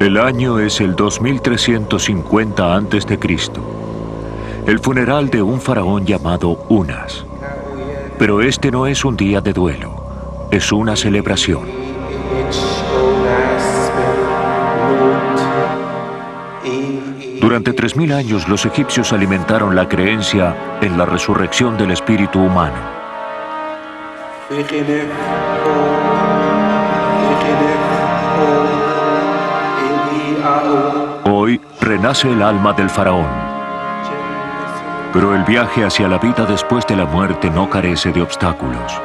El año es el 2350 a.C. El funeral de un faraón llamado Unas. Pero este no es un día de duelo, es una celebración. Durante 3000 años los egipcios alimentaron la creencia en la resurrección del espíritu humano. Hoy renace el alma del faraón. Pero el viaje hacia la vida después de la muerte no carece de obstáculos.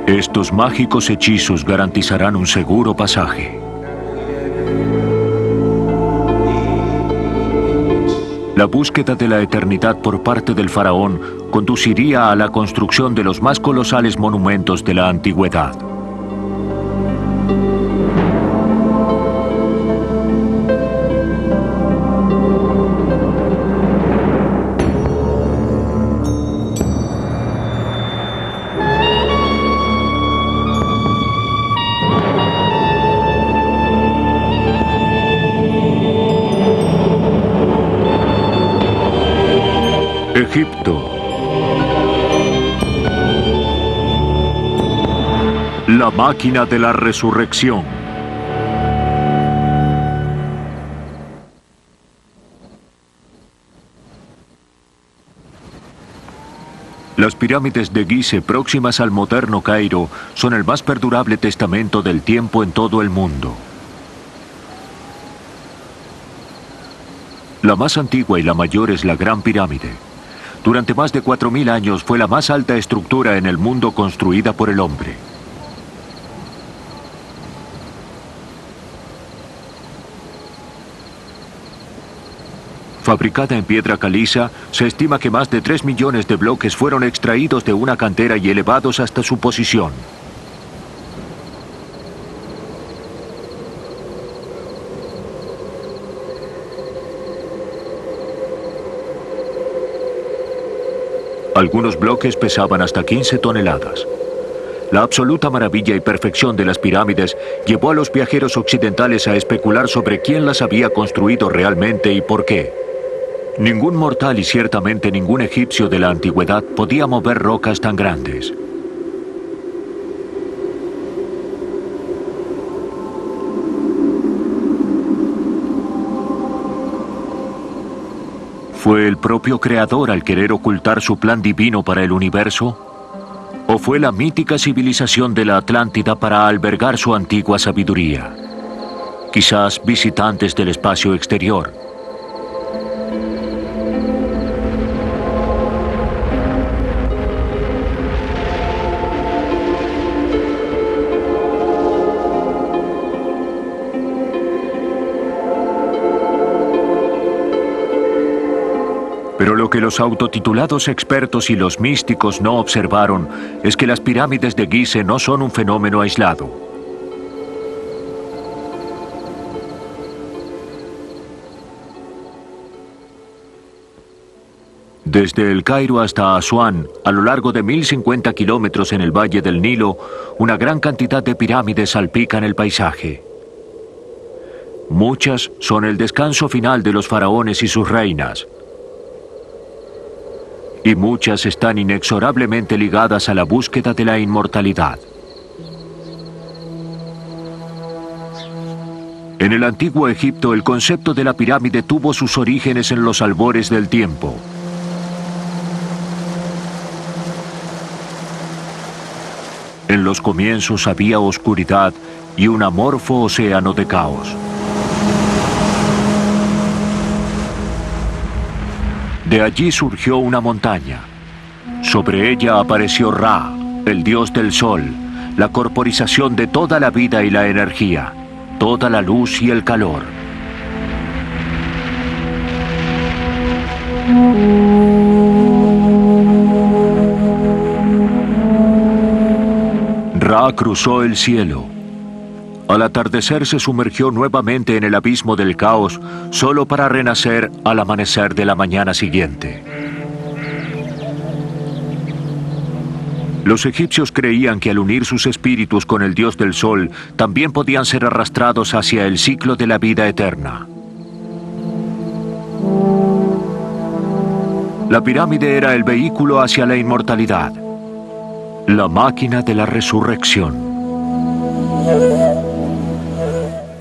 Estos mágicos hechizos garantizarán un seguro pasaje. La búsqueda de la eternidad por parte del faraón conduciría a la construcción de los más colosales monumentos de la antigüedad. Egipto. La máquina de la resurrección. Las pirámides de Gizeh, próximas al moderno Cairo, son el más perdurable testamento del tiempo en todo el mundo. La más antigua y la mayor es la Gran Pirámide. Durante más de 4000 años fue la más alta estructura en el mundo construida por el hombre. Fabricada en piedra caliza, se estima que más de 3 millones de bloques fueron extraídos de una cantera y elevados hasta su posición. Algunos bloques pesaban hasta 15 toneladas. La absoluta maravilla y perfección de las pirámides llevó a los viajeros occidentales a especular sobre quién las había construido realmente y por qué. Ningún mortal y ciertamente ningún egipcio de la antigüedad podía mover rocas tan grandes. ¿Fue el propio Creador al querer ocultar su plan divino para el universo? ¿O fue la mítica civilización de la Atlántida para albergar su antigua sabiduría? Quizás visitantes del espacio exterior. Pero lo que los autotitulados expertos y los místicos no observaron es que las pirámides de Gizeh no son un fenómeno aislado. Desde el Cairo hasta Asuán, a lo largo de 1050 kilómetros en el valle del Nilo, una gran cantidad de pirámides salpican el paisaje. Muchas son el descanso final de los faraones y sus reinas. Y muchas están inexorablemente ligadas a la búsqueda de la inmortalidad. En el antiguo Egipto, el concepto de la pirámide tuvo sus orígenes en los albores del tiempo. En los comienzos había oscuridad y un amorfo océano de caos. De allí surgió una montaña. Sobre ella apareció Ra, el dios del sol, la corporización de toda la vida y la energía, toda la luz y el calor. Ra cruzó el cielo. Al atardecer se sumergió nuevamente en el abismo del caos, solo para renacer al amanecer de la mañana siguiente. Los egipcios creían que al unir sus espíritus con el dios del sol, también podían ser arrastrados hacia el ciclo de la vida eterna. La pirámide era el vehículo hacia la inmortalidad, la máquina de la resurrección.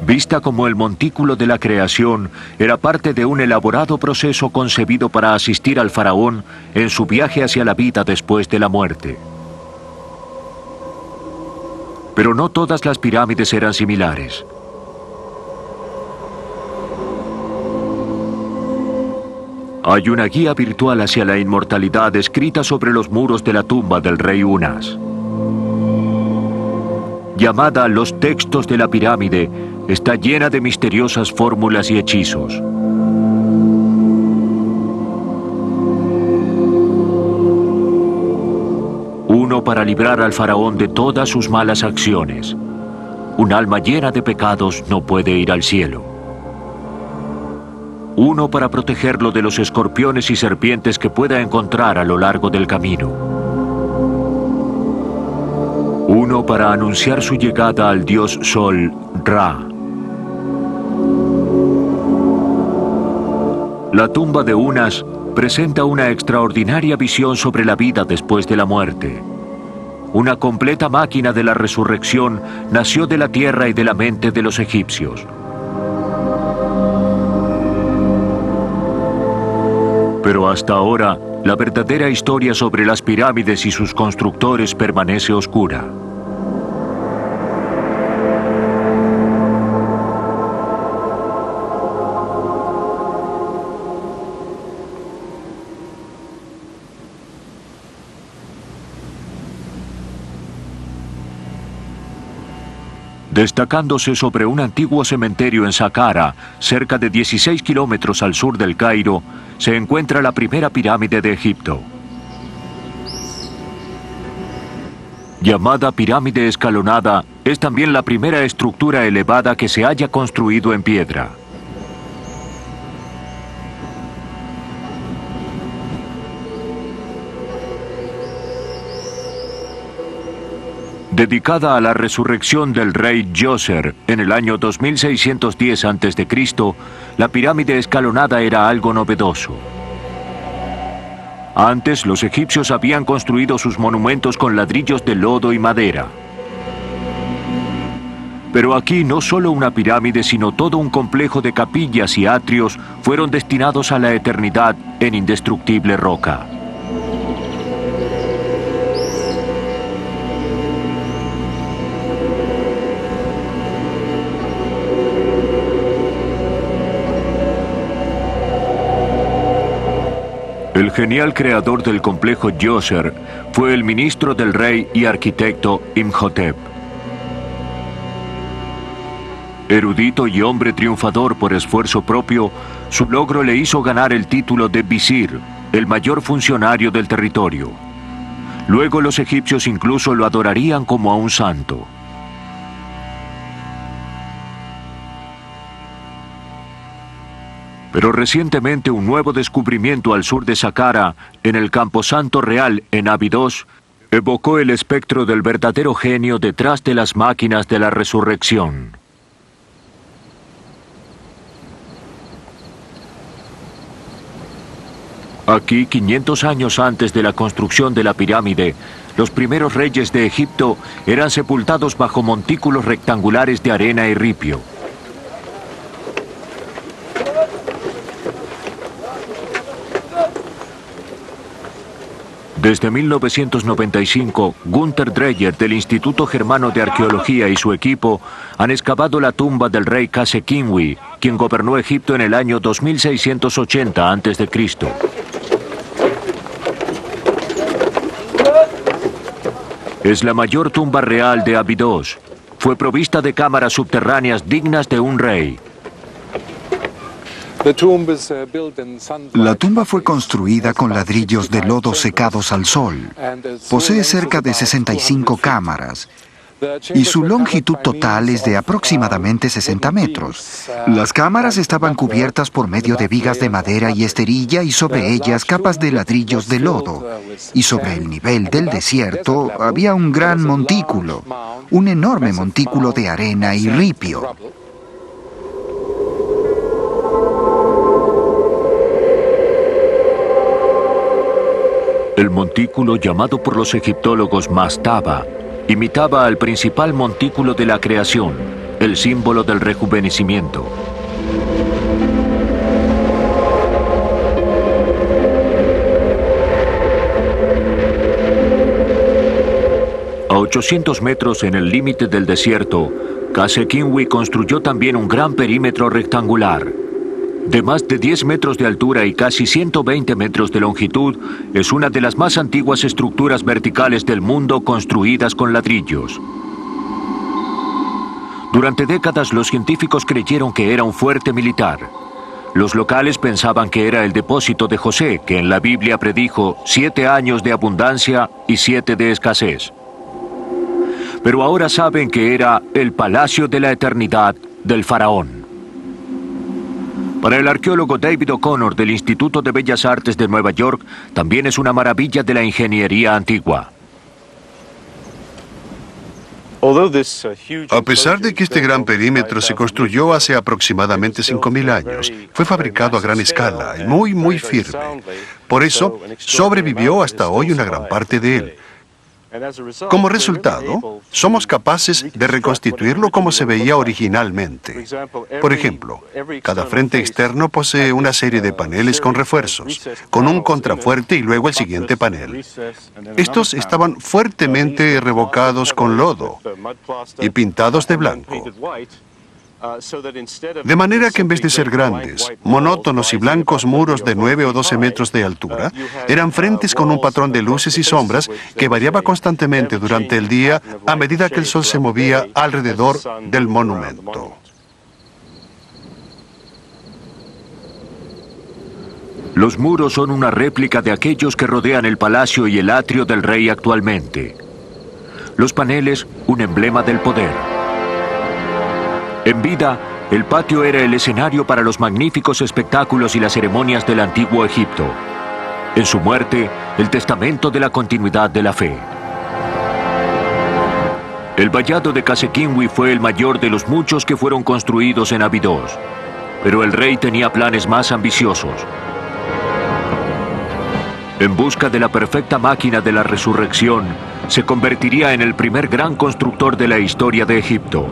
Vista como el montículo de la creación, era parte de un elaborado proceso concebido para asistir al faraón en su viaje hacia la vida después de la muerte. Pero no todas las pirámides eran similares. Hay una guía virtual hacia la inmortalidad escrita sobre los muros de la tumba del rey Unas. Llamada Los Textos de la Pirámide, está llena de misteriosas fórmulas y hechizos. Uno para librar al faraón de todas sus malas acciones. Un alma llena de pecados no puede ir al cielo. Uno para protegerlo de los escorpiones y serpientes que pueda encontrar a lo largo del camino. Uno para anunciar su llegada al dios Sol, Ra. La tumba de Unas presenta una extraordinaria visión sobre la vida después de la muerte. Una completa máquina de la resurrección nació de la tierra y de la mente de los egipcios. Pero hasta ahora, la verdadera historia sobre las pirámides y sus constructores permanece oscura. Destacándose sobre un antiguo cementerio en Saqqara, cerca de 16 kilómetros al sur del Cairo, se encuentra la primera pirámide de Egipto. Llamada pirámide escalonada, es también la primera estructura elevada que se haya construido en piedra. Dedicada a la resurrección del rey Djoser en el año 2610 a.C., la pirámide escalonada era algo novedoso. Antes, los egipcios habían construido sus monumentos con ladrillos de lodo y madera. Pero aquí no solo una pirámide, sino todo un complejo de capillas y atrios fueron destinados a la eternidad en indestructible roca. El genial creador del complejo Djoser fue el ministro del rey y arquitecto Imhotep. Erudito y hombre triunfador por esfuerzo propio, su logro le hizo ganar el título de visir, el mayor funcionario del territorio. Luego los egipcios incluso lo adorarían como a un santo. Pero recientemente un nuevo descubrimiento al sur de Saqqara, en el Camposanto Real en Abidos, evocó el espectro del verdadero genio detrás de las máquinas de la resurrección. Aquí, 500 años antes de la construcción de la pirámide, los primeros reyes de Egipto eran sepultados bajo montículos rectangulares de arena y ripio. Desde 1995, Gunther Dreyer del Instituto Germano de Arqueología y su equipo han excavado la tumba del rey Khase-Kinwi, quien gobernó Egipto en el año 2680 a.C. Es la mayor tumba real de Abidos. Fue provista de cámaras subterráneas dignas de un rey. La tumba fue construida con ladrillos de lodo secados al sol. Posee cerca de 65 cámaras. y su longitud total es de aproximadamente 60 metros. Las cámaras estaban cubiertas por medio de vigas de madera y esterilla y sobre ellas capas de ladrillos de lodo. Y sobre el nivel del desierto había un gran montículo, un enorme montículo de arena y ripio. El montículo, llamado por los egiptólogos Mastaba, imitaba al principal montículo de la creación, el símbolo del rejuvenecimiento. A 800 metros en el límite del desierto, Qase-Kinwi construyó también un gran perímetro rectangular. De más de 10 metros de altura y casi 120 metros de longitud, es una de las más antiguas estructuras verticales del mundo construidas con ladrillos. Durante décadas los científicos creyeron que era un fuerte militar. Los locales pensaban que era el depósito de José, que en la Biblia predijo 7 años de abundancia y 7 de escasez. Pero ahora saben que era el palacio de la eternidad del faraón. Para el arqueólogo David O'Connor del Instituto de Bellas Artes de Nueva York, también es una maravilla de la ingeniería antigua. A pesar de que este gran perímetro se construyó hace aproximadamente 5.000 años, fue fabricado a gran escala y muy firme. Por eso, sobrevivió hasta hoy una gran parte de él. Como resultado, somos capaces de reconstituirlo como se veía originalmente. Por ejemplo, cada frente externo posee una serie de paneles con refuerzos, con un contrafuerte y luego el siguiente panel. Estos estaban fuertemente revocados con lodo y pintados de blanco. De manera que en vez de ser grandes, monótonos y blancos muros de 9 o 12 metros de altura, eran frentes con un patrón de luces y sombras que variaba constantemente durante el día a medida que el sol se movía alrededor del monumento. Los muros son una réplica de aquellos que rodean el palacio y el atrio del rey actualmente. Los paneles, un emblema del poder. En vida, el patio era el escenario para los magníficos espectáculos y las ceremonias del antiguo Egipto. En su muerte, el testamento de la continuidad de la fe. El vallado de Qase-Kinwi fue el mayor de los muchos que fueron construidos en Abidos. Pero el rey tenía planes más ambiciosos. En busca de la perfecta máquina de la resurrección, se convertiría en el primer gran constructor de la historia de Egipto.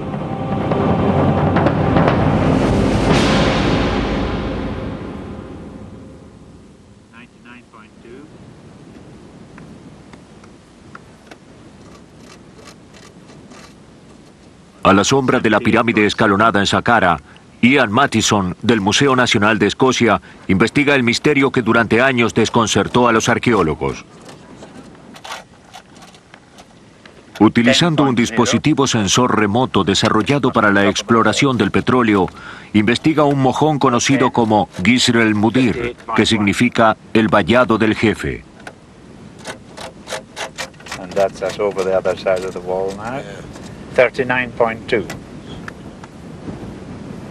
A la sombra de la pirámide escalonada en Saqqara, Ian Mathieson, del Museo Nacional de Escocia, investiga el misterio que durante años desconcertó a los arqueólogos. Utilizando un dispositivo sensor remoto desarrollado para la exploración del petróleo, investiga un mojón conocido como Gisr el-Mudir, que significa el vallado del jefe. And that's us over the other side of the wall now. 39.2.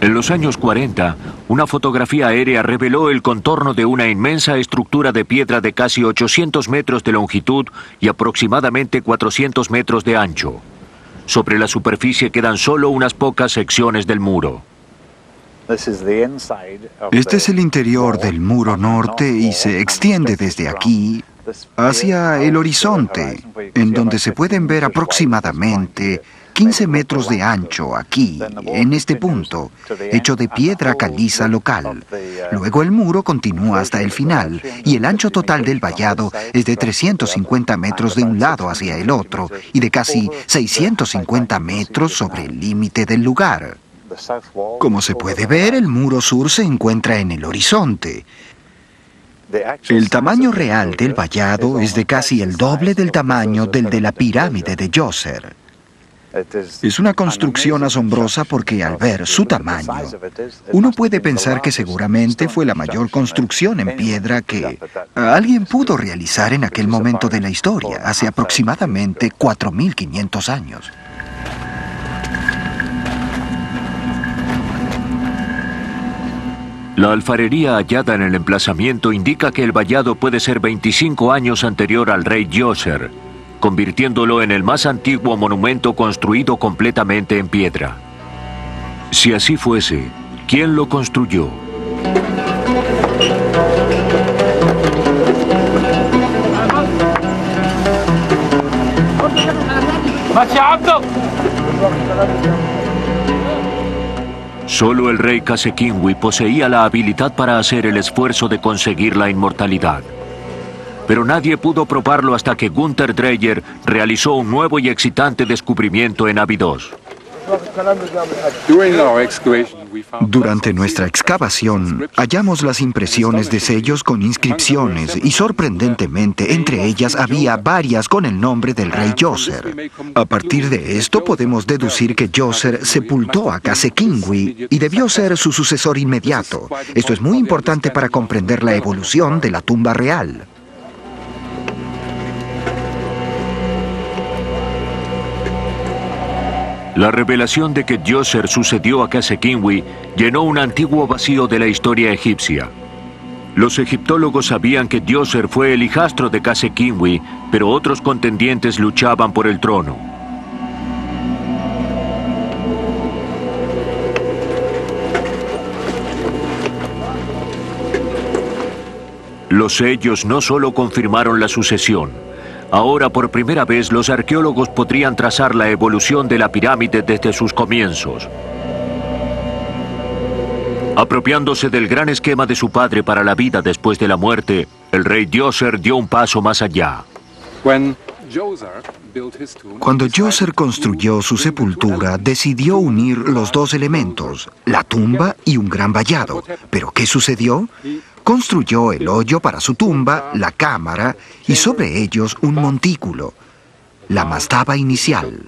En los años 40, una fotografía aérea reveló el contorno de una inmensa estructura de piedra de casi 800 metros de longitud y aproximadamente 400 metros de ancho. Sobre la superficie quedan solo unas pocas secciones del muro. Este es el interior del muro norte y se extiende desde aquí hacia el horizonte, en donde se pueden ver aproximadamente 15 metros de ancho aquí, en este punto, hecho de piedra caliza local. Luego el muro continúa hasta el final y el ancho total del vallado es de 350 metros de un lado hacia el otro y de casi 650 metros sobre el límite del lugar. Como se puede ver, el muro sur se encuentra en el horizonte. El tamaño real del vallado es de casi el doble del tamaño del de la pirámide de Djoser. Es una construcción asombrosa porque al ver su tamaño, uno puede pensar que seguramente fue la mayor construcción en piedra que alguien pudo realizar en aquel momento de la historia, hace aproximadamente 4.500 años. La alfarería hallada en el emplazamiento indica que el vallado puede ser 25 años anterior al rey Djoser, convirtiéndolo en el más antiguo monumento construido completamente en piedra. Si así fuese, ¿quién lo construyó? Solo el rey Kasekingwi poseía la habilidad para hacer el esfuerzo de conseguir la inmortalidad. Pero nadie pudo probarlo hasta que Gunther Dreyer realizó un nuevo y excitante descubrimiento en Abydos. Durante nuestra excavación, hallamos las impresiones de sellos con inscripciones y, sorprendentemente, entre ellas había varias con el nombre del rey Djoser. A partir de esto podemos deducir que Djoser sepultó a Kasekingwi y debió ser su sucesor inmediato. Esto es muy importante para comprender la evolución de la tumba real. La revelación de que Djoser sucedió a Kasekingwi llenó un antiguo vacío de la historia egipcia. Los egiptólogos sabían que Djoser fue el hijastro de Kasekingwi, pero otros contendientes luchaban por el trono. Los sellos no solo confirmaron la sucesión. Ahora, por primera vez, los arqueólogos podrían trazar la evolución de la pirámide desde sus comienzos. Apropiándose del gran esquema de su padre para la vida después de la muerte, el rey Djoser dio un paso más allá. Cuando Djoser construyó su sepultura, decidió unir los dos elementos, la tumba y un gran vallado. ¿Pero qué sucedió? Construyó el hoyo para su tumba, la cámara y sobre ellos un montículo, la mastaba inicial.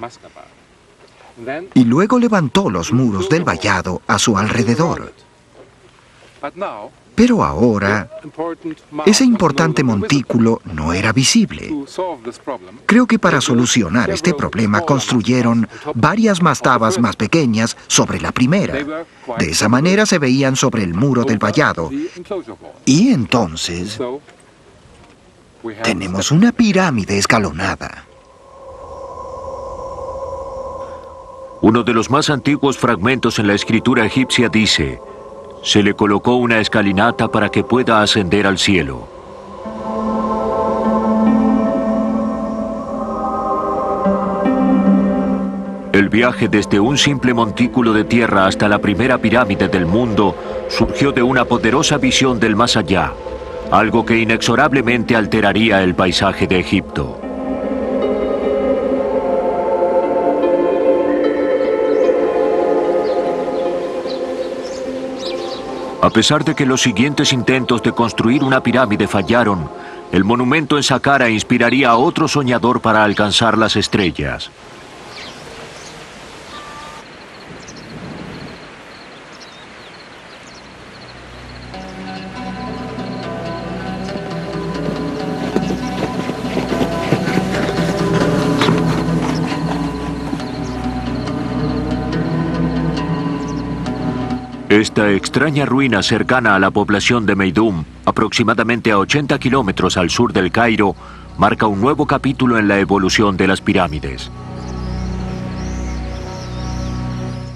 Y luego levantó los muros del vallado a su alrededor. Pero ahora, ese importante montículo no era visible. Creo que para solucionar este problema construyeron varias mastabas más pequeñas sobre la primera. De esa manera se veían sobre el muro del vallado. Y entonces tenemos una pirámide escalonada. Uno de los más antiguos fragmentos en la escritura egipcia dice: se le colocó una escalinata para que pueda ascender al cielo. El viaje desde un simple montículo de tierra hasta la primera pirámide del mundo surgió de una poderosa visión del más allá, algo que inexorablemente alteraría el paisaje de Egipto. A pesar de que los siguientes intentos de construir una pirámide fallaron, el monumento en Saqqara inspiraría a otro soñador para alcanzar las estrellas. Esta extraña ruina cercana a la población de Meidum, aproximadamente a 80 kilómetros al sur del Cairo, marca un nuevo capítulo en la evolución de las pirámides.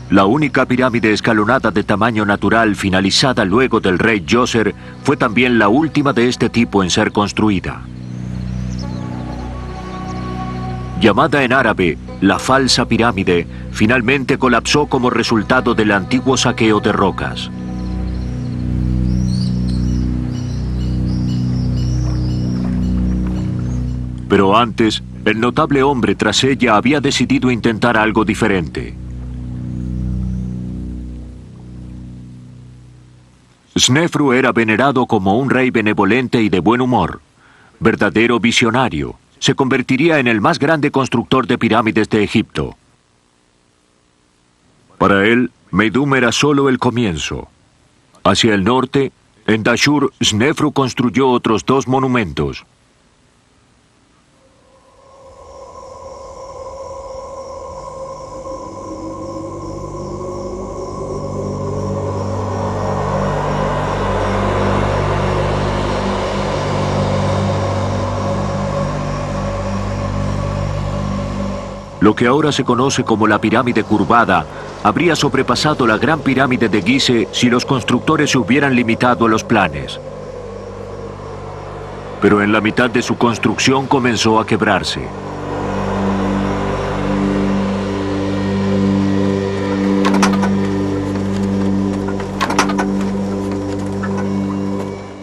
La única pirámide escalonada de tamaño natural finalizada luego del rey Djoser fue también la última de este tipo en ser construida. Llamada en árabe la falsa pirámide, finalmente colapsó como resultado del antiguo saqueo de rocas. Pero antes, el notable hombre tras ella había decidido intentar algo diferente. Snefru era venerado como un rey benevolente y de buen humor, verdadero visionario. Se convertiría en el más grande constructor de pirámides de Egipto. Para él, Meidum era solo el comienzo. Hacia el norte, en Dashur, Snefru construyó otros 2 monumentos. Lo que ahora se conoce como la pirámide curvada habría sobrepasado la gran pirámide de Gizeh si los constructores se hubieran limitado a los planes. Pero en la mitad de su construcción comenzó a quebrarse.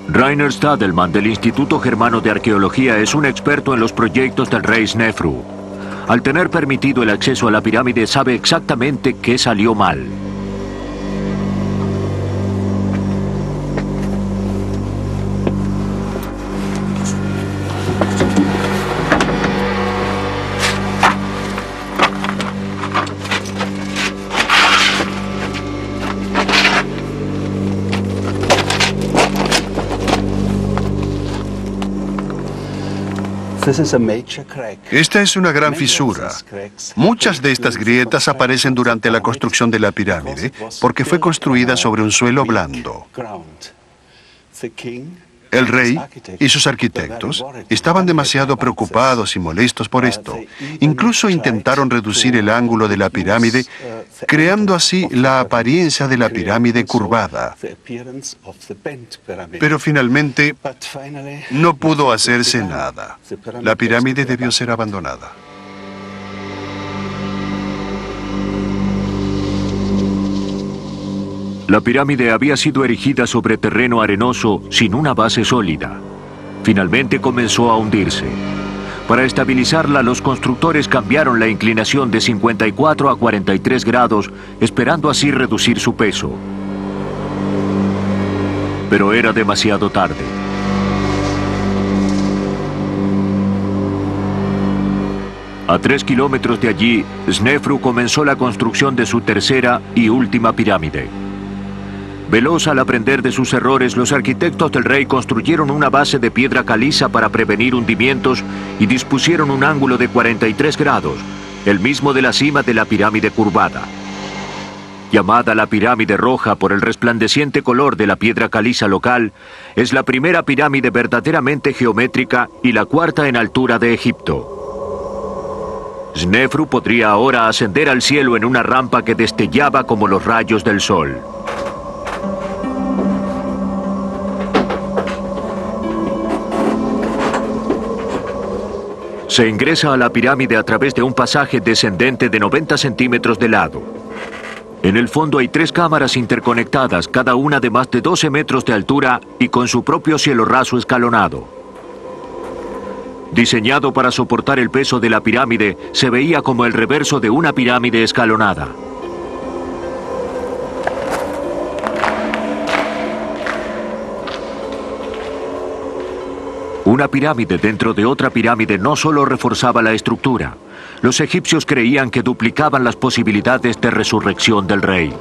Rainer Stadelmann del Instituto Germano de Arqueología es un experto en los proyectos del rey Snefru. Al tener permitido el acceso a la pirámide sabe exactamente qué salió mal. Esta es una gran fisura. Muchas de estas grietas aparecen durante la construcción de la pirámide porque fue construida sobre un suelo blando. El rey y sus arquitectos estaban demasiado preocupados y molestos por esto. Incluso intentaron reducir el ángulo de la pirámide, creando así la apariencia de la pirámide curvada. Pero finalmente no pudo hacerse nada. La pirámide debió ser abandonada. La pirámide había sido erigida sobre terreno arenoso sin una base sólida. Finalmente comenzó a hundirse. Para estabilizarla, los constructores cambiaron la inclinación de 54 a 43 grados, esperando así reducir su peso. Pero era demasiado tarde. A 3 kilómetros de allí, Snefru comenzó la construcción de su tercera y última pirámide. Veloz al aprender de sus errores, los arquitectos del rey construyeron una base de piedra caliza para prevenir hundimientos y dispusieron un ángulo de 43 grados, el mismo de la cima de la pirámide curvada. Llamada la pirámide roja por el resplandeciente color de la piedra caliza local, es la primera pirámide verdaderamente geométrica y la cuarta en altura de Egipto. Snefru podría ahora ascender al cielo en una rampa que destellaba como los rayos del sol. Se ingresa a la pirámide a través de un pasaje descendente de 90 centímetros de lado. En el fondo hay 3 cámaras interconectadas, cada una de más de 12 metros de altura y con su propio cielo raso escalonado. Diseñado para soportar el peso de la pirámide, se veía como el reverso de una pirámide escalonada. Una pirámide dentro de otra pirámide no solo reforzaba la estructura. Los egipcios creían que duplicaban las posibilidades de resurrección del rey.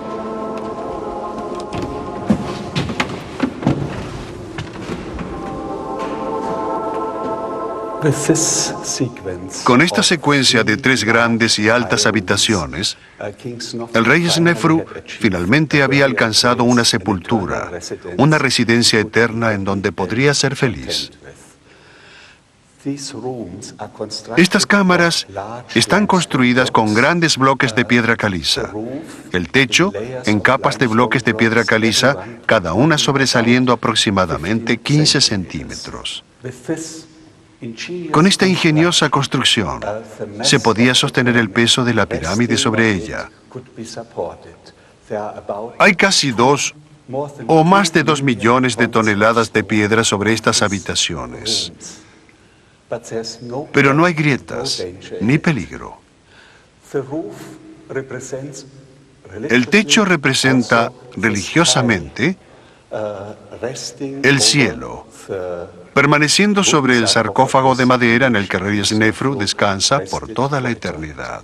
Con esta secuencia de 3 grandes y altas habitaciones, el rey Snefru finalmente había alcanzado una sepultura, una residencia eterna en donde podría ser feliz. Estas cámaras están construidas con grandes bloques de piedra caliza. El techo en capas de bloques de piedra caliza, cada una sobresaliendo aproximadamente 15 centímetros. Con esta ingeniosa construcción, se podía sostener el peso de la pirámide sobre ella. Hay casi 2 o más de 2 millones de toneladas de piedra sobre estas habitaciones. Pero no hay grietas ni peligro. El techo representa religiosamente el cielo, permaneciendo sobre el sarcófago de madera en el que el rey Snefru descansa por toda la eternidad.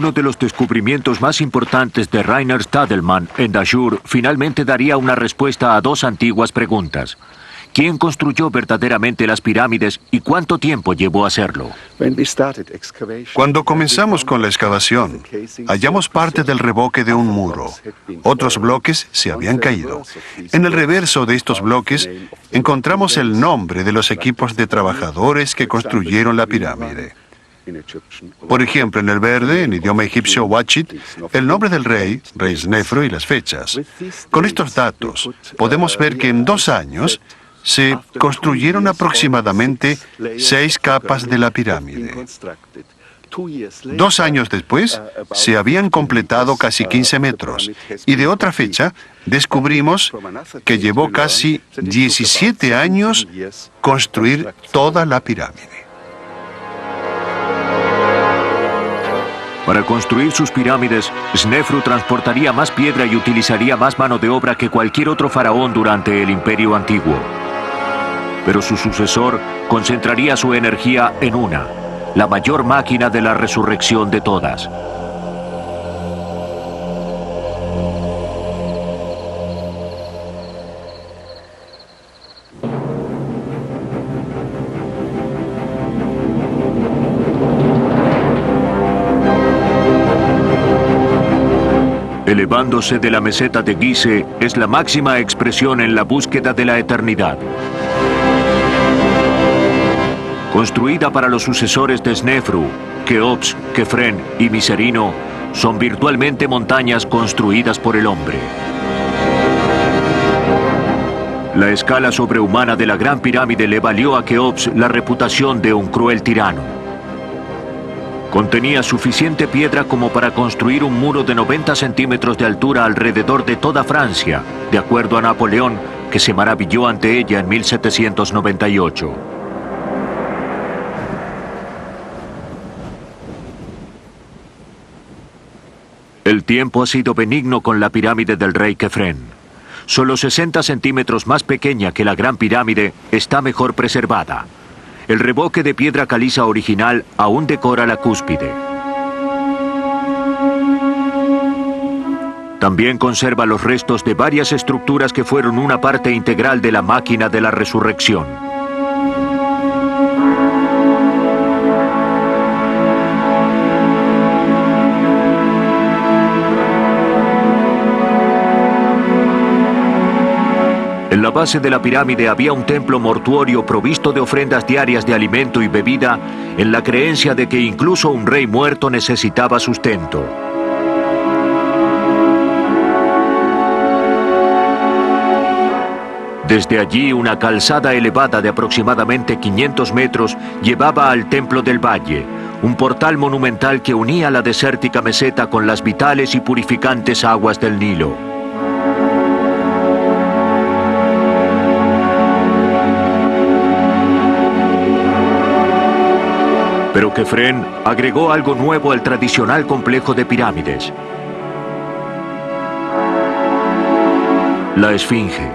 Uno de los descubrimientos más importantes de Rainer Stadelmann en Dashur finalmente daría una respuesta a dos antiguas preguntas. ¿Quién construyó verdaderamente las pirámides y cuánto tiempo llevó a hacerlo? Cuando comenzamos con la excavación, hallamos parte del revoque de un muro. Otros bloques se habían caído. En el reverso de estos bloques encontramos el nombre de los equipos de trabajadores que construyeron la pirámide. Por ejemplo, en el verde, en idioma egipcio Wachit, el nombre del rey Snefru y las fechas. Con estos datos, podemos ver que en 2 años se construyeron aproximadamente 6 capas de la pirámide. 2 años después, se habían completado casi 15 metros. Y de otra fecha, descubrimos que llevó casi 17 años construir toda la pirámide. Para construir sus pirámides, Snefru transportaría más piedra y utilizaría más mano de obra que cualquier otro faraón durante el Imperio Antiguo. Pero su sucesor concentraría su energía en una, la mayor máquina de la resurrección de todas. Elevándose de la meseta de Gizeh es la máxima expresión en la búsqueda de la eternidad. Construida para los sucesores de Snefru, Keops, Kefren y Miserino, son virtualmente montañas construidas por el hombre. La escala sobrehumana de la Gran Pirámide le valió a Keops la reputación de un cruel tirano. Contenía suficiente piedra como para construir un muro de 90 centímetros de altura alrededor de toda Francia, de acuerdo a Napoleón, que se maravilló ante ella en 1798. El tiempo ha sido benigno con la pirámide del rey Kefren. Solo 60 centímetros más pequeña que la Gran Pirámide, está mejor preservada. El revoque de piedra caliza original aún decora la cúspide. También conserva los restos de varias estructuras que fueron una parte integral de la máquina de la resurrección. En la base de la pirámide había un templo mortuorio provisto de ofrendas diarias de alimento y bebida, en la creencia de que incluso un rey muerto necesitaba sustento. Desde allí, una calzada elevada de aproximadamente 500 metros llevaba al Templo del Valle, un portal monumental que unía la desértica meseta con las vitales y purificantes aguas del Nilo. Pero Kefren agregó algo nuevo al tradicional complejo de pirámides: la Esfinge,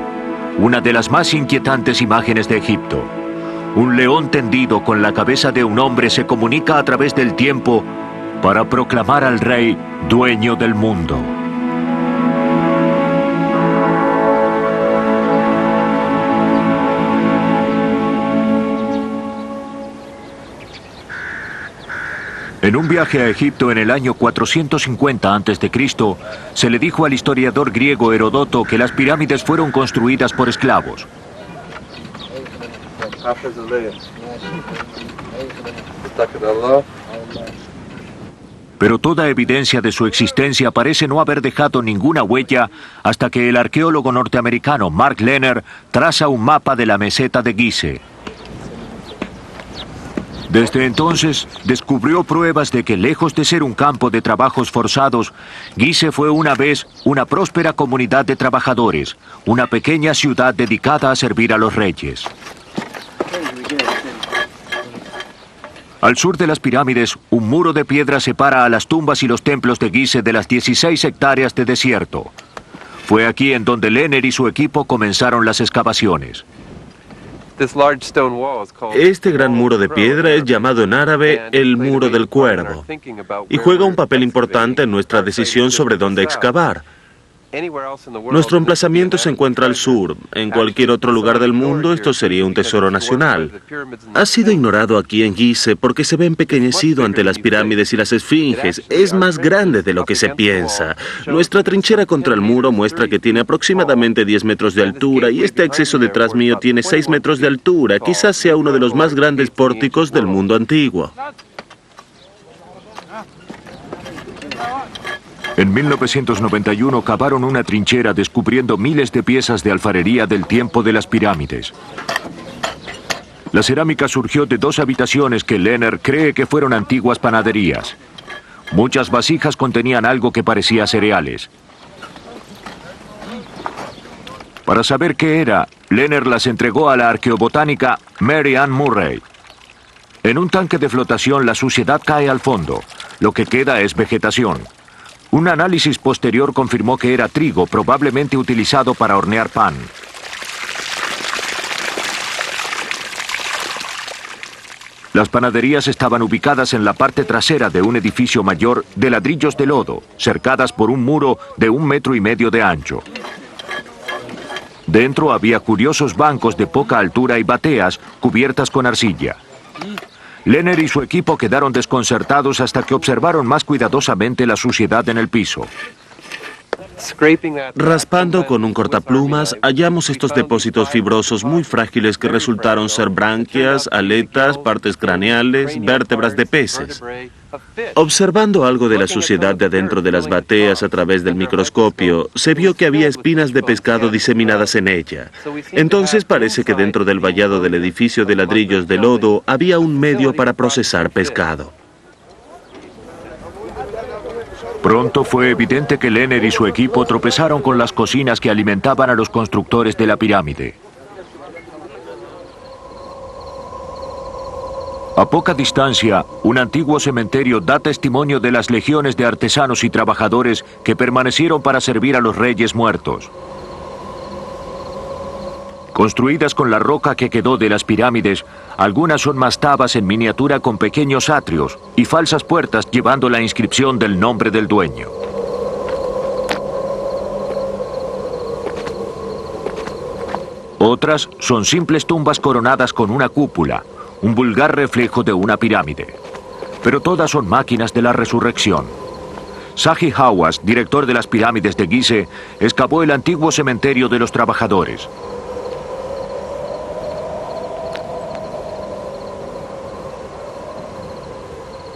una de las más inquietantes imágenes de Egipto. Un león tendido con la cabeza de un hombre se comunica a través del tiempo para proclamar al rey dueño del mundo. En un viaje a Egipto en el año 450 a.C., se le dijo al historiador griego Heródoto que las pirámides fueron construidas por esclavos. Pero toda evidencia de su existencia parece no haber dejado ninguna huella hasta que el arqueólogo norteamericano Mark Lehner traza un mapa de la meseta de Gizeh. Desde entonces, descubrió pruebas de que, lejos de ser un campo de trabajos forzados, Gizeh fue una vez una próspera comunidad de trabajadores, una pequeña ciudad dedicada a servir a los reyes. Al sur de las pirámides, un muro de piedra separa a las tumbas y los templos de Gizeh de las 16 hectáreas de desierto. Fue aquí en donde Lehner y su equipo comenzaron las excavaciones. Este gran muro de piedra es llamado en árabe el Muro del Cuervo y juega un papel importante en nuestra decisión sobre dónde excavar. Nuestro emplazamiento se encuentra al sur. En cualquier otro lugar del mundo esto sería un tesoro nacional. Ha sido ignorado aquí en Gizeh porque se ve empequeñecido ante las pirámides y las esfinges. Es más grande de lo que se piensa. Nuestra trinchera contra el muro muestra que tiene aproximadamente 10 metros de altura y este acceso detrás mío tiene 6 metros de altura. Quizás sea uno de los más grandes pórticos del mundo antiguo. En 1991 cavaron una trinchera descubriendo miles de piezas de alfarería del tiempo de las pirámides. La cerámica surgió de 2 habitaciones que Lehner cree que fueron antiguas panaderías. Muchas vasijas contenían algo que parecía cereales. Para saber qué era, Lehner las entregó a la arqueobotánica Mary Ann Murray. En un tanque de flotación la suciedad cae al fondo. Lo que queda es vegetación. Un análisis posterior confirmó que era trigo, probablemente utilizado para hornear pan. Las panaderías estaban ubicadas en la parte trasera de un edificio mayor de ladrillos de lodo, cercadas por un muro de 1,5 metros de ancho. Dentro había curiosos bancos de poca altura y bateas cubiertas con arcilla. Lehner y su equipo quedaron desconcertados hasta que observaron más cuidadosamente la suciedad en el piso. Raspando con un cortaplumas, hallamos estos depósitos fibrosos muy frágiles que resultaron ser branquias, aletas, partes craneales, vértebras de peces. Observando algo de la suciedad de adentro de las bateas a través del microscopio, se vio que había espinas de pescado diseminadas en ella. Entonces parece que dentro del vallado del edificio de ladrillos de lodo había un medio para procesar pescado. Pronto fue evidente que Lehner y su equipo tropezaron con las cocinas que alimentaban a los constructores de la pirámide. A poca distancia, un antiguo cementerio da testimonio de las legiones de artesanos y trabajadores que permanecieron para servir a los reyes muertos. Construidas con la roca que quedó de las pirámides, algunas son mastabas en miniatura con pequeños atrios y falsas puertas llevando la inscripción del nombre del dueño. Otras son simples tumbas coronadas con una cúpula, un vulgar reflejo de una pirámide. Pero todas son máquinas de la resurrección. Zahi Hawass, director de las pirámides de Gizeh, excavó el antiguo cementerio de los trabajadores.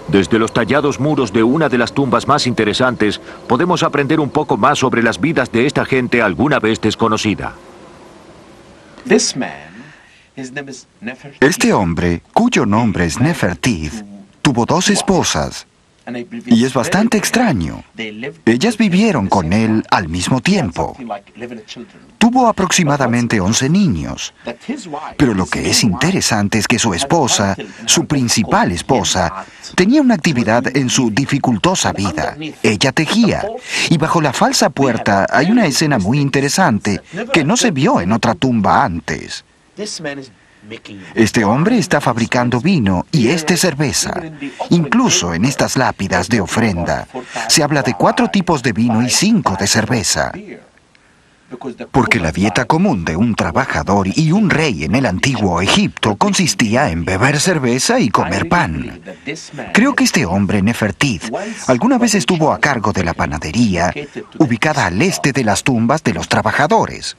Desde los tallados muros de una de las tumbas más interesantes, podemos aprender un poco más sobre las vidas de esta gente alguna vez desconocida. Este hombre, cuyo nombre es Nefertiti, tuvo 2 esposas. Y es bastante extraño. Ellas vivieron con él al mismo tiempo. Tuvo aproximadamente 11 niños. Pero lo que es interesante es que su esposa, su principal esposa, tenía una actividad en su dificultosa vida. Ella tejía. Y bajo la falsa puerta hay una escena muy interesante que no se vio en otra tumba antes. Este hombre está fabricando vino y cerveza. Incluso en estas lápidas de ofrenda se habla de 4 tipos de vino y 5 de cerveza. Porque la dieta común de un trabajador y un rey en el antiguo Egipto consistía en beber cerveza y comer pan. Creo que este hombre, Nefertiti, alguna vez estuvo a cargo de la panadería, ubicada al este de las tumbas de los trabajadores.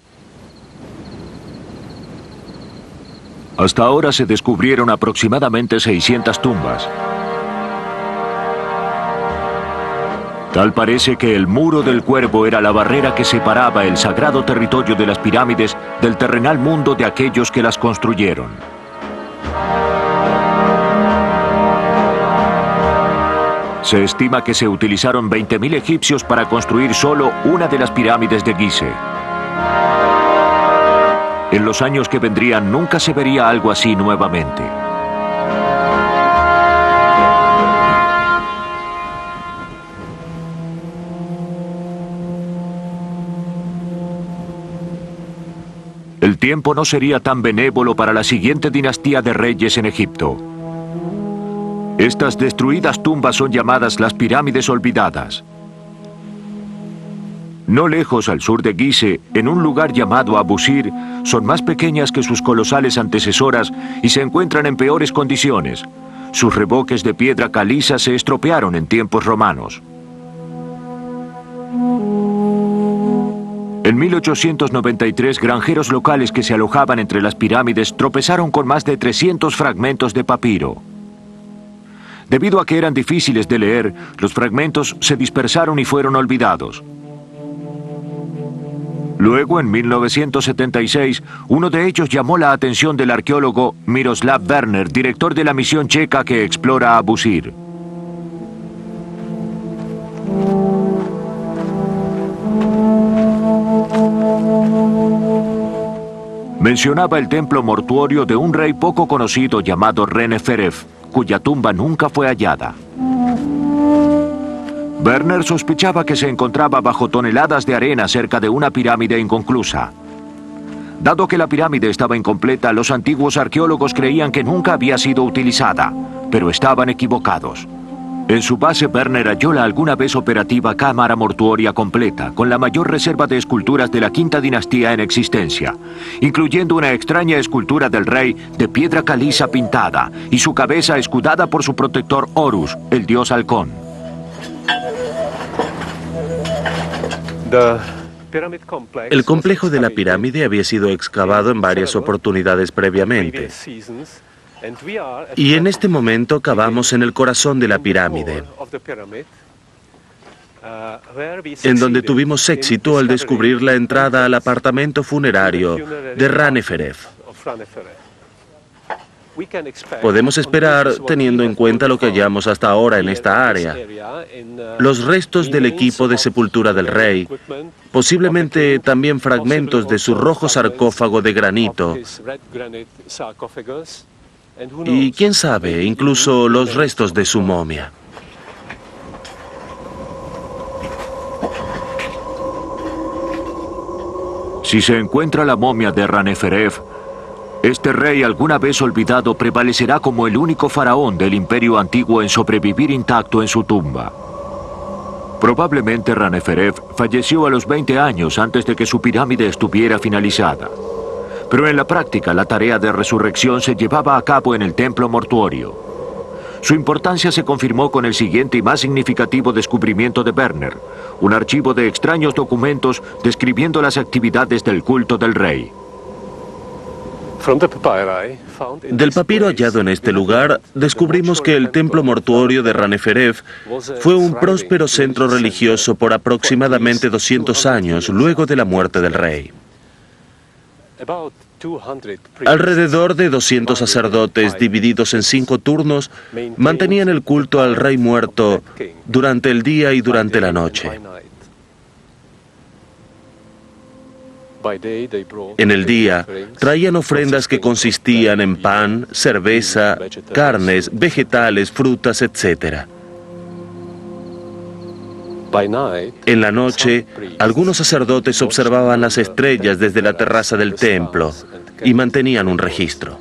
Hasta ahora se descubrieron aproximadamente 600 tumbas. Tal parece que el Muro del Cuervo era la barrera que separaba el sagrado territorio de las pirámides del terrenal mundo de aquellos que las construyeron. Se estima que se utilizaron 20.000 egipcios para construir solo una de las pirámides de Gizeh. En los años que vendrían nunca se vería algo así nuevamente. El tiempo no sería tan benévolo para la siguiente dinastía de reyes en Egipto. Estas destruidas tumbas son llamadas las pirámides olvidadas. No lejos al sur de Gizeh, en un lugar llamado Abusir, son más pequeñas que sus colosales antecesoras y se encuentran en peores condiciones. Sus revoques de piedra caliza se estropearon en tiempos romanos. En 1893, granjeros locales que se alojaban entre las pirámides tropezaron con más de 300 fragmentos de papiro. Debido a que eran difíciles de leer, los fragmentos se dispersaron y fueron olvidados. Luego, en 1976, uno de ellos llamó la atención del arqueólogo Miroslav Werner, director de la misión checa que explora Abusir. Mencionaba el templo mortuorio de un rey poco conocido llamado Reneferef, cuya tumba nunca fue hallada. Werner sospechaba que se encontraba bajo toneladas de arena cerca de una pirámide inconclusa. Dado que la pirámide estaba incompleta, los antiguos arqueólogos creían que nunca había sido utilizada, pero estaban equivocados. En su base, Werner halló la alguna vez operativa cámara mortuoria completa, con la mayor reserva de esculturas de la quinta dinastía en existencia, incluyendo una extraña escultura del rey de piedra caliza pintada y su cabeza escudada por su protector Horus, el dios halcón. El complejo de la pirámide había sido excavado en varias oportunidades previamente. Y en este momento cavamos en el corazón de la pirámide, en donde tuvimos éxito al descubrir la entrada al apartamento funerario de Raneferef. Podemos esperar, teniendo en cuenta lo que hallamos hasta ahora en esta área, los restos del equipo de sepultura del rey, posiblemente también fragmentos de su rojo sarcófago de granito, y quién sabe, incluso los restos de su momia. Si se encuentra la momia de Raneferef, este rey alguna vez olvidado prevalecerá como el único faraón del imperio antiguo en sobrevivir intacto en su tumba. Probablemente Raneferef falleció a los 20 años antes de que su pirámide estuviera finalizada. Pero en la práctica la tarea de resurrección se llevaba a cabo en el templo mortuorio. Su importancia se confirmó con el siguiente y más significativo descubrimiento de Werner, un archivo de extraños documentos describiendo las actividades del culto del rey. Del papiro hallado en este lugar, descubrimos que el templo mortuorio de Raneferef fue un próspero centro religioso por aproximadamente 200 años luego de la muerte del rey. Alrededor de 200 sacerdotes divididos en 5 turnos mantenían el culto al rey muerto durante el día y durante la noche. En el día, traían ofrendas que consistían en pan, cerveza, carnes, vegetales, frutas, etc. En la noche, algunos sacerdotes observaban las estrellas desde la terraza del templo y mantenían un registro.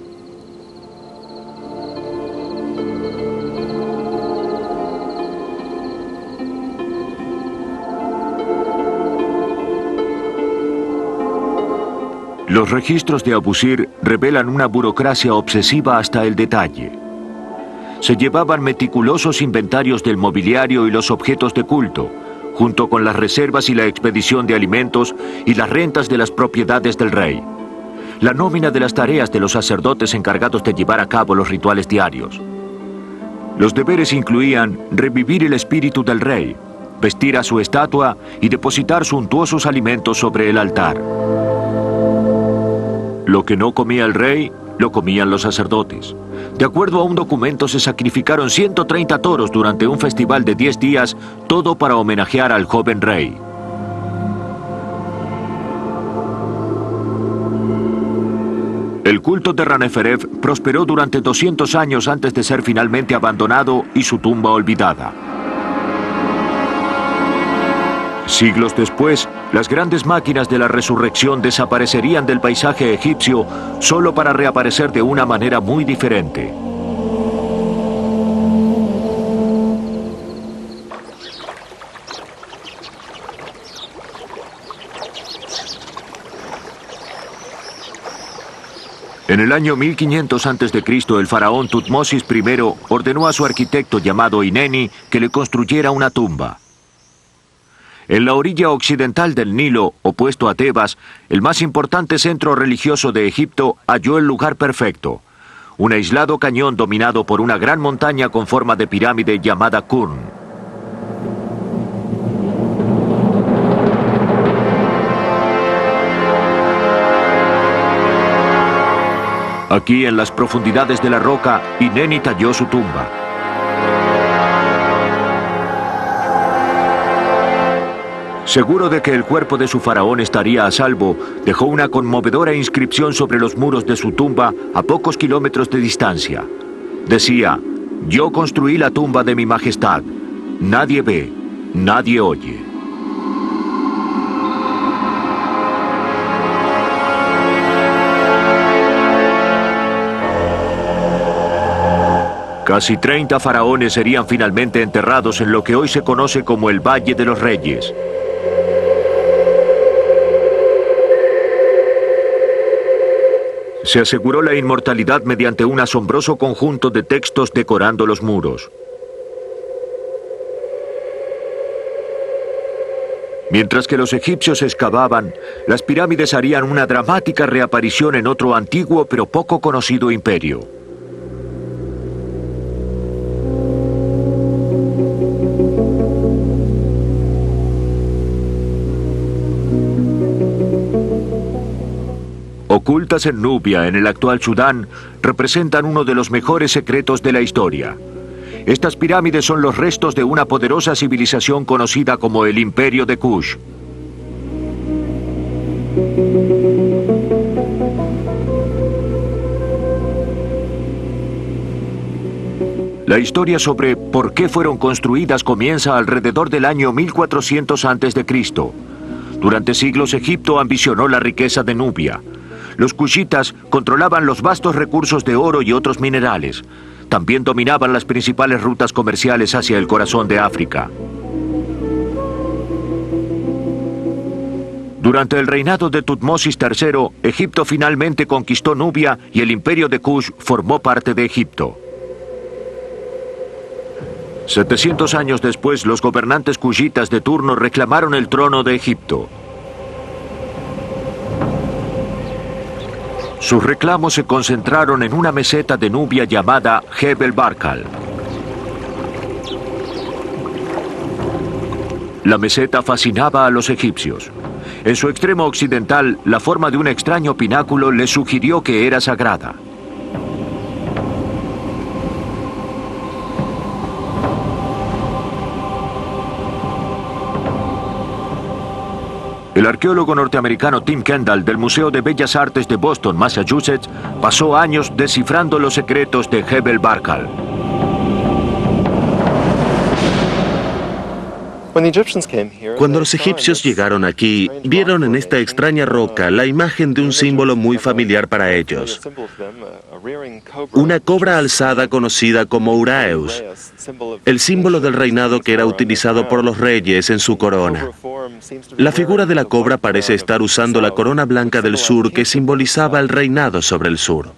Los registros de Abusir revelan una burocracia obsesiva hasta el detalle. Se llevaban meticulosos inventarios del mobiliario y los objetos de culto, junto con las reservas y la expedición de alimentos y las rentas de las propiedades del rey. La nómina de las tareas de los sacerdotes encargados de llevar a cabo los rituales diarios. Los deberes incluían revivir el espíritu del rey, vestir a su estatua y depositar suntuosos alimentos sobre el altar. Lo que no comía el rey, lo comían los sacerdotes. De acuerdo a un documento, se sacrificaron 130 toros durante un festival de 10 días, todo para homenajear al joven rey. El culto de Raneferef prosperó durante 200 años antes de ser finalmente abandonado y su tumba olvidada. Siglos después, las grandes máquinas de la resurrección desaparecerían del paisaje egipcio solo para reaparecer de una manera muy diferente. En el año 1500 a.C., el faraón Tutmosis I ordenó a su arquitecto llamado Ineni que le construyera una tumba. En la orilla occidental del Nilo, opuesto a Tebas, el más importante centro religioso de Egipto, halló el lugar perfecto. Un aislado cañón dominado por una gran montaña con forma de pirámide llamada Qurn. Aquí, en las profundidades de la roca, Ineni talló su tumba. Seguro de que el cuerpo de su faraón estaría a salvo, dejó una conmovedora inscripción sobre los muros de su tumba a pocos kilómetros de distancia. Decía: «Yo construí la tumba de mi majestad. Nadie ve, nadie oye». Casi 30 faraones serían finalmente enterrados en lo que hoy se conoce como el Valle de los Reyes. Se aseguró la inmortalidad mediante un asombroso conjunto de textos decorando los muros. Mientras que los egipcios excavaban, las pirámides harían una dramática reaparición en otro antiguo pero poco conocido imperio. Ocultas en Nubia, en el actual Sudán, representan uno de los mejores secretos de la historia. Estas pirámides son los restos de una poderosa civilización conocida como el Imperio de Kush. La historia sobre por qué fueron construidas comienza alrededor del año 1400 a.C. Durante siglos Egipto ambicionó la riqueza de Nubia. Los cushitas controlaban los vastos recursos de oro y otros minerales. También dominaban las principales rutas comerciales hacia el corazón de África. Durante el reinado de Tutmosis III, Egipto finalmente conquistó Nubia y el imperio de Kush formó parte de Egipto. 700 años después, los gobernantes cushitas de turno reclamaron el trono de Egipto. Sus reclamos se concentraron en una meseta de Nubia llamada Jebel Barkal. La meseta fascinaba a los egipcios. En su extremo occidental, la forma de un extraño pináculo les sugirió que era sagrada. El arqueólogo norteamericano Tim Kendall del Museo de Bellas Artes de Boston, Massachusetts, pasó años descifrando los secretos de Jebel Barkal. Cuando los egipcios llegaron aquí, vieron en esta extraña roca la imagen de un símbolo muy familiar para ellos. Una cobra alzada conocida como Uraeus, el símbolo del reinado que era utilizado por los reyes en su corona. La figura de la cobra parece estar usando la corona blanca del sur que simbolizaba el reinado sobre el sur.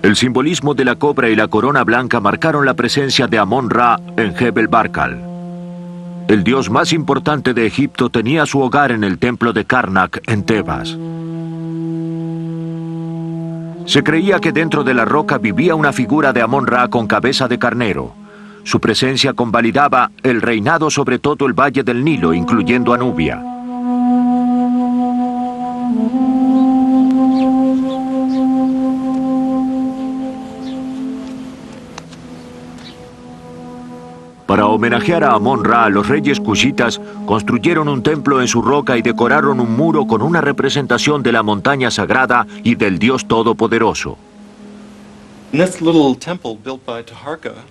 El simbolismo de la cobra y la corona blanca marcaron la presencia de Amón-Ra en Jebel Barkal. El dios más importante de Egipto tenía su hogar en el templo de Karnak, en Tebas. Se creía que dentro de la roca vivía una figura de Amón-Ra con cabeza de carnero. Su presencia convalidaba el reinado sobre todo el valle del Nilo, incluyendo a Nubia. Para homenajear a Amón-Ra, los reyes cushitas construyeron un templo en su roca y decoraron un muro con una representación de la montaña sagrada y del Dios Todopoderoso.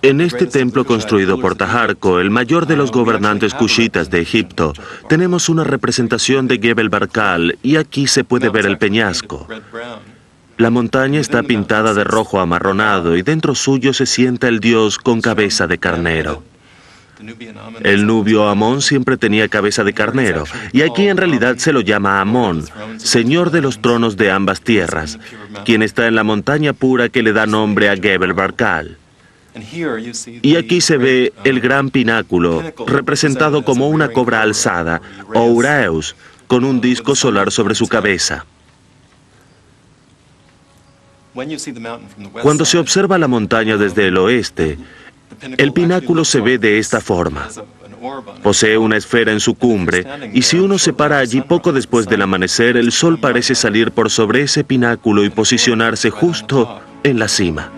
En este templo construido por Taharqa, el mayor de los gobernantes cushitas de Egipto, tenemos una representación de Gebel Barkal y aquí se puede ver el peñasco. La montaña está pintada de rojo amarronado y dentro suyo se sienta el dios con cabeza de carnero. El nubio Amón siempre tenía cabeza de carnero, y aquí en realidad se lo llama Amón, señor de los tronos de ambas tierras, quien está en la montaña pura que le da nombre a Gebel Barkal. Y aquí se ve el gran pináculo, representado como una cobra alzada, o Uraeus, con un disco solar sobre su cabeza. Cuando se observa la montaña desde el oeste, el pináculo se ve de esta forma. Posee una esfera en su cumbre, y si uno se para allí poco después del amanecer, el sol parece salir por sobre ese pináculo y posicionarse justo en la cima.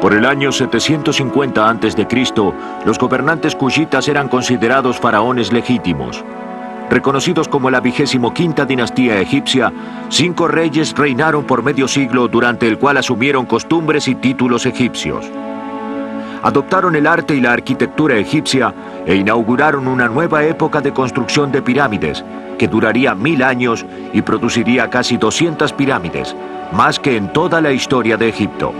Por el año 750 a.C., los gobernantes cushitas eran considerados faraones legítimos. Reconocidos como la 25ª dinastía egipcia, 5 reyes reinaron por medio siglo, durante el cual asumieron costumbres y títulos egipcios. Adoptaron el arte y la arquitectura egipcia e inauguraron una nueva época de construcción de pirámides, que duraría 1000 años y produciría casi 200 pirámides, más que en toda la historia de Egipto.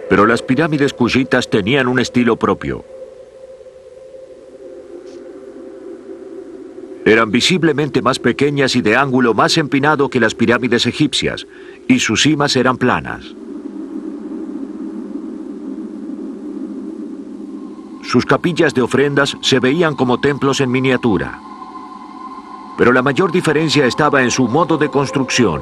Pero las pirámides cushitas tenían un estilo propio. Eran visiblemente más pequeñas y de ángulo más empinado que las pirámides egipcias, y sus cimas eran planas. Sus capillas de ofrendas se veían como templos en miniatura. Pero la mayor diferencia estaba en su modo de construcción.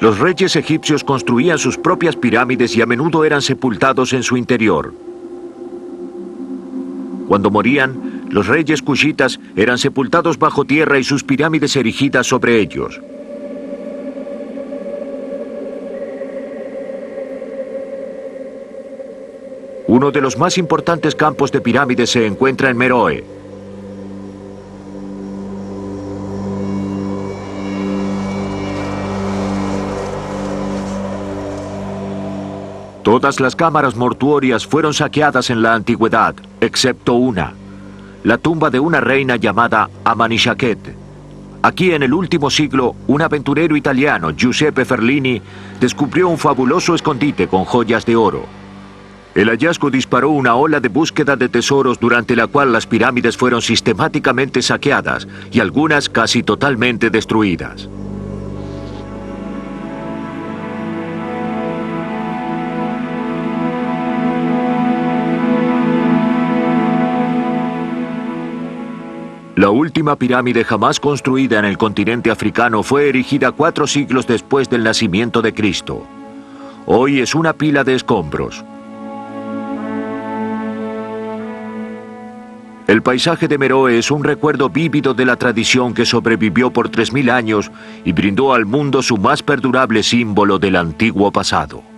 Los reyes egipcios construían sus propias pirámides y a menudo eran sepultados en su interior. Cuando morían, los reyes cushitas eran sepultados bajo tierra y sus pirámides erigidas sobre ellos. Uno de los más importantes campos de pirámides se encuentra en Meroe. Todas las cámaras mortuorias fueron saqueadas en la antigüedad, excepto una, la tumba de una reina llamada Amanishakhet. Aquí en el último siglo, un aventurero italiano, Giuseppe Ferlini, descubrió un fabuloso escondite con joyas de oro. El hallazgo disparó una ola de búsqueda de tesoros, durante la cual las pirámides fueron sistemáticamente saqueadas y algunas casi totalmente destruidas. La última pirámide jamás construida en el continente africano fue erigida 4 siglos después del nacimiento de Cristo. Hoy es una pila de escombros. El paisaje de Meroe es un recuerdo vívido de la tradición que sobrevivió por 3000 años y brindó al mundo su más perdurable símbolo del antiguo pasado.